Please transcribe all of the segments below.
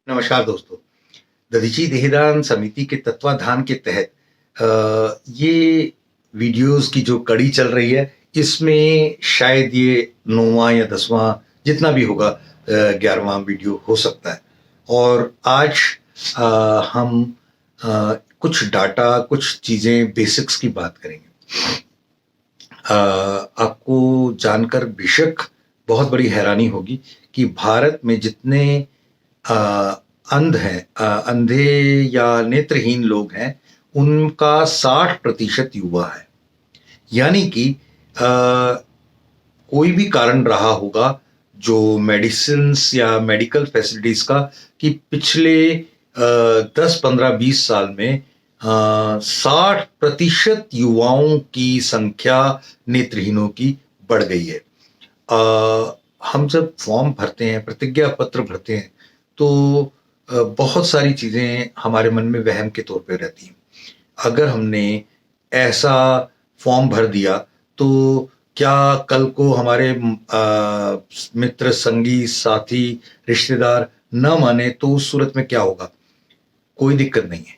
नमस्कार दोस्तों। दधीची देहदान समिति के तत्वाधान के तहत ये वीडियोस की जो कड़ी चल रही है, इसमें शायद ये 9वां या 10वां जितना भी होगा 11वां वीडियो हो सकता है। और आज हम कुछ डाटा, कुछ चीज़ें, बेसिक्स की बात करेंगे। आपको जानकर बेशक बहुत बड़ी हैरानी होगी कि भारत में जितने अंधे या नेत्रहीन लोग हैं, उनका 60% युवा है। यानी कि कोई भी कारण रहा होगा जो मेडिसिन्स या मेडिकल फैसिलिटीज का, कि पिछले 10, 15, 20 साल में 60% युवाओं की संख्या नेत्रहीनों की बढ़ गई है। हम जब फॉर्म भरते हैं, प्रतिज्ञा पत्र भरते हैं, तो बहुत सारी चीज़ें हमारे मन में वहम के तौर पे रहती हैं। अगर हमने ऐसा फॉर्म भर दिया तो क्या कल को हमारे मित्र, संगी, साथी, रिश्तेदार न माने तो उस सूरत में क्या होगा? कोई दिक्कत नहीं है।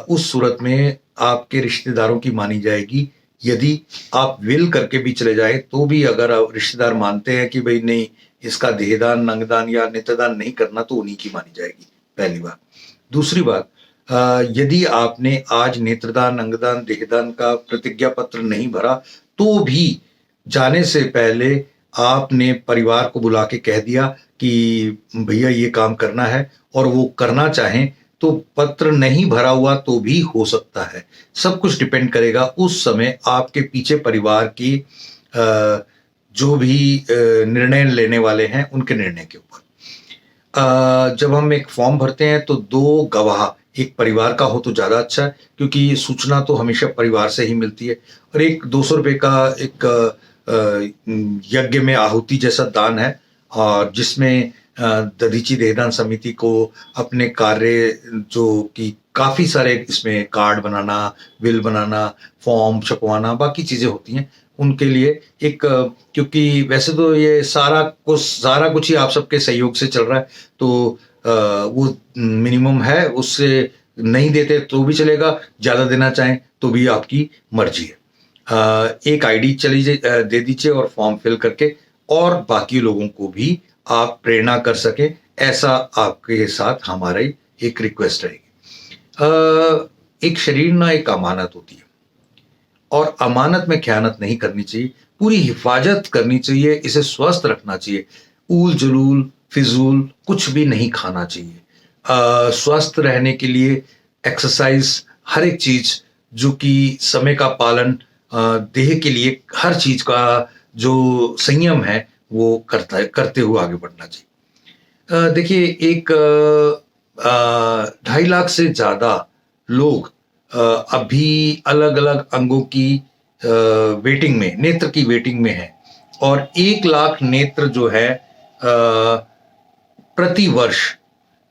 उस सूरत में आपके रिश्तेदारों की मानी जाएगी। यदि आप विल करके भी चले जाए तो भी अगर रिश्तेदार मानते हैं कि भाई नहीं, इसका देहदान, अंगदान या नेत्रदान नहीं करना, तो उन्हीं की मानी जाएगी, पहली बात। दूसरी बात, यदि आपने आज नेत्रदान, अंगदान, देहदान का प्रतिज्ञा पत्र नहीं भरा, तो भी जाने से पहले आपने परिवार को बुला के कह दिया कि भैया ये काम करना है, और वो करना चाहें तो पत्र नहीं भरा हुआ तो भी हो सकता है। सब कुछ डिपेंड करेगा उस समय आपके पीछे परिवार की जो भी निर्णय लेने वाले हैं, उनके निर्णय के ऊपर। जब हम एक फॉर्म भरते हैं तो 2 गवाह एक परिवार का हो तो ज़्यादा अच्छा है, क्योंकि सूचना तो हमेशा परिवार से ही मिलती है। और एक 200 रुपये का एक यज्ञ में आहुति जैसा दान है, और जिसमें दधीची देहदान समिति को अपने कार्य, जो कि काफ़ी सारे इसमें कार्ड बनाना, बिल बनाना, फॉर्म छपवाना, बाकी चीज़ें होती हैं, उनके लिए एक, क्योंकि वैसे तो ये सारा कुछ ही आप सबके सहयोग से चल रहा है, तो वो मिनिमम है, उससे नहीं देते तो भी चलेगा, ज़्यादा देना चाहें तो भी आपकी मर्जी है। एक आईडी दे दीजिए और फॉर्म फिल करके, और बाकी लोगों को भी आप प्रेरणा कर सके, ऐसा आपके साथ हमारी एक रिक्वेस्ट रहेगी। एक शरीर ना एक अमानत होती है, और अमानत में ख़यानत नहीं करनी चाहिए, पूरी हिफाजत करनी चाहिए, इसे स्वस्थ रखना चाहिए। ऊल जलूल, फिजूल कुछ भी नहीं खाना चाहिए। स्वस्थ रहने के लिए एक्सरसाइज, हर एक चीज़ जो कि समय का पालन, देह के लिए हर चीज़ का जो संयम है वो करते हुए आगे बढ़ना चाहिए। देखिए, एक 2.5 लाख से ज़्यादा लोग अभी अलग अलग अंगों की वेटिंग में, नेत्र की वेटिंग में है, और 1 लाख नेत्र जो है प्रति वर्ष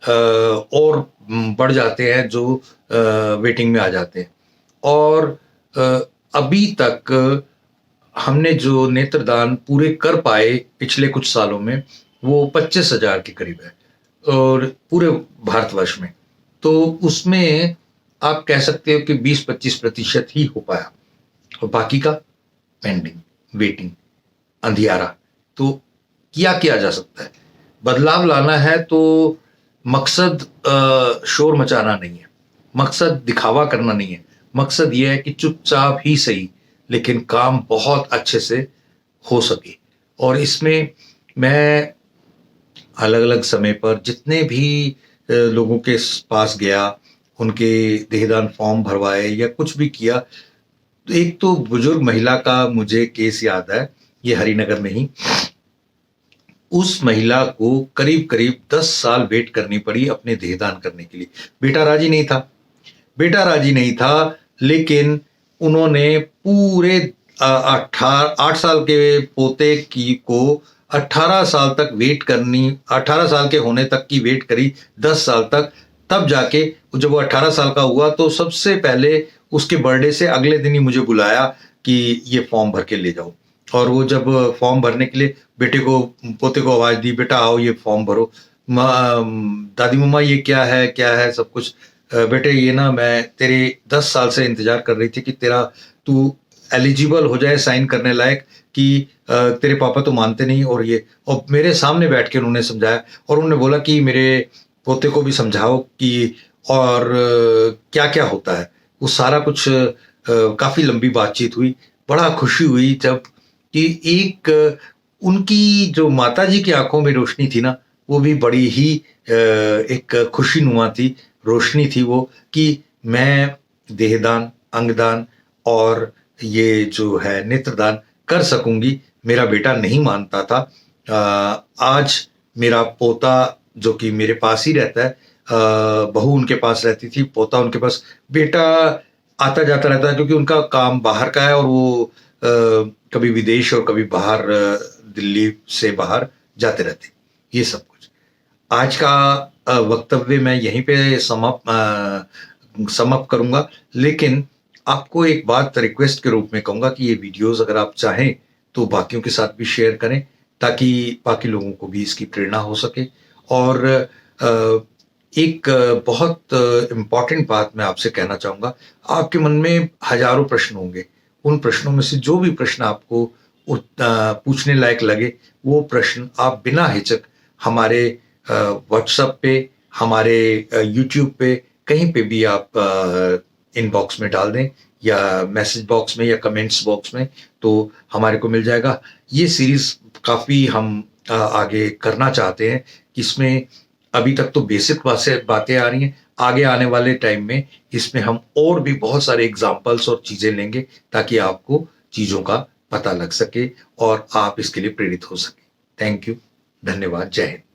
और बढ़ जाते हैं, जो वेटिंग में आ जाते हैं। और अभी तक हमने जो नेत्रदान पूरे कर पाए पिछले कुछ सालों में, वो 25,000 के करीब है, और पूरे भारतवर्ष में। तो उसमें आप कह सकते हो कि 20-25% ही हो पाया, और बाकी का पेंडिंग, वेटिंग, अंधियारा। तो किया जा सकता है? बदलाव लाना है तो मकसद शोर मचाना नहीं है, मकसद दिखावा करना नहीं है, मकसद ये है कि चुपचाप ही सही, लेकिन काम बहुत अच्छे से हो सके। और इसमें मैं अलग अलग समय पर जितने भी लोगों के पास गया, उनके देहदान फॉर्म भरवाए या कुछ भी किया, तो एक तो बुजुर्ग महिला का मुझे केस याद है, ये हरिनगर में ही। उस महिला को करीब करीब 10 साल वेट करनी पड़ी अपने देहदान करने के लिए। बेटा राजी नहीं था, लेकिन उन्होंने पूरे 8 साल के पोते को 18 साल तक वेट करनी, 18 साल के होने तक की वेट करी, 10 साल तक। तब जाके जब वो 18 साल का हुआ, तो सबसे पहले उसके बर्थडे से अगले दिन ही मुझे बुलाया कि ये फॉर्म भर के ले जाओ। और वो जब फॉर्म भरने के लिए पोते को आवाज़ दी, बेटा आओ ये फॉर्म भरो, दादी मम्मा ये क्या है सब कुछ, बेटे ये ना मैं तेरे 10 साल से इंतजार कर रही थी कि तेरा तू एलिजिबल हो जाए साइन करने लायक, कि तेरे पापा तो मानते नहीं, और ये, और मेरे सामने बैठ के उन्होंने समझाया, और उन्होंने बोला कि मेरे पोते को भी समझाओ कि और क्या क्या होता है वो सारा कुछ। काफी लंबी बातचीत हुई, बड़ा खुशी हुई जब कि एक उनकी जो माताजी की आंखों में रोशनी थी ना, वो भी बड़ी ही एक खुशीनुमा थी, रोशनी थी वो, कि मैं देहदान, अंगदान और ये जो है नेत्रदान कर सकूंगी। मेरा बेटा नहीं मानता था। आज मेरा पोता जो कि मेरे पास ही रहता है, बहू उनके पास रहती थी, पोता उनके पास, बेटा आता जाता रहता है क्योंकि उनका काम बाहर का है, और वो कभी विदेश और कभी बाहर, दिल्ली से बाहर जाते रहते, ये सब कुछ। आज का वक्तव्य मैं यहीं पे समाप्त करूंगा, लेकिन आपको एक बात रिक्वेस्ट के रूप में कहूंगा कि ये वीडियोस अगर आप चाहें तो बाकियों के साथ भी शेयर करें, ताकि बाकी लोगों को भी इसकी प्रेरणा हो सके। और एक बहुत इम्पॉर्टेंट बात मैं आपसे कहना चाहूंगा, आपके मन में हजारों प्रश्न होंगे, उन प्रश्नों में से जो भी प्रश्न आपको पूछने लायक लगे, वो प्रश्न आप बिना हिचक हमारे व्हाट्सएप पे, हमारे यूट्यूब पे, कहीं पे भी आप इनबॉक्स में डाल दें, या मैसेज बॉक्स में, या कमेंट्स बॉक्स में, तो हमारे को मिल जाएगा। ये सीरीज काफी हम आगे करना चाहते हैं, इसमें अभी तक तो बेसिक बातें आ रही हैं, आगे आने वाले टाइम में इसमें हम और भी बहुत सारे एग्जाम्पल्स और चीजें लेंगे, ताकि आपको चीजों का पता लग सके और आप इसके लिए प्रेरित हो सके। थैंक यू, धन्यवाद, जय हिंद।